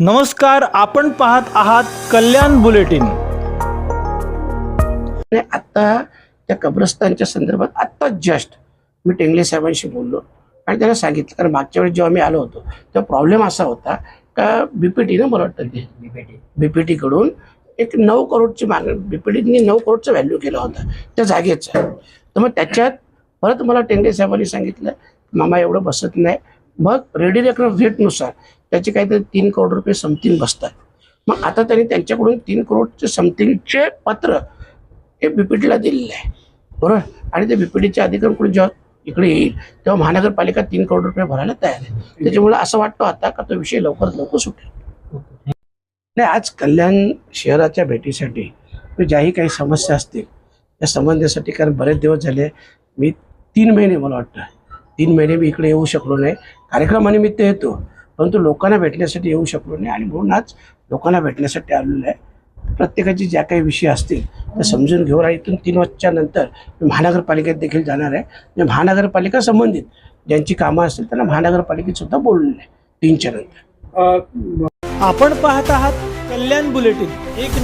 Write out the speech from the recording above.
नमस्कार, आपण पाहत आहात कल्याण बुलेटिन। आता त्या कब्रस्तानच्या संदर्भात आता जस्ट मी टेंगले साहेबांशी बोललो आणि त्यांना सांगितलं, कारण मागच्या वेळेस जेव्हा मी आलो होतो तेव्हा प्रॉब्लेम असा होता का बीपीटीनं मला वाटतं ते बीपीटी कडून एक 9 करोडची मागणी, बीपीटीने 9 करोडचा व्हॅल्यू केला होता त्या जागेचा। तर मग त्याच्यात परत मला टेंगले साहेबांनी सांगितलं मामा एवढं बसत नाही, मग रेडी रेटनुसार त्याचे काहीतरी 3 करोड रुपये समथिंग बसतात। मग आता त्यांनी त्यांच्याकडून 3 करोडचे समथिंगचे पत्र हे बीपीटीला दिलेलं आहे, बरोबर। आणि ते बीपीटीच्या अधिकाऱ्यांकडून जेव्हा इकडे येईल तेव्हा महानगरपालिका 3 करोड रुपये भरायला तयार आहे। त्याच्यामुळे असं वाटतं आता का तो विषय लवकरात लवकर सुटेल। नाही, आज कल्याण शहराच्या भेटीसाठी ज्याही काही समस्या असतील त्या संबंधासाठी, कारण बरेच दिवस झाले मी 3 महिने, मला वाटतं 3 महिने मी इकडे येऊ शकलो नाही। कार्यक्रमानिमित्त येतो परंतु लोकांना भेटण्यासाठी येऊ शकलो नाही आणि म्हणून आज लोकांना भेटण्यासाठी आलेलो आहे। प्रत्येकाची ज्या काही विषय असतील ते समजून घेऊन आणि इथून 3 वर्षाच्या नंतर मी महानगरपालिकेत देखील जाणार आहे। म्हणजे महानगरपालिका संबंधित ज्यांची कामं असतील त्यांना महानगरपालिकेत सुद्धा बोललेलं आहे 3च्या नंतर। आपण पाहत आहात कल्याण बुलेटिन। एक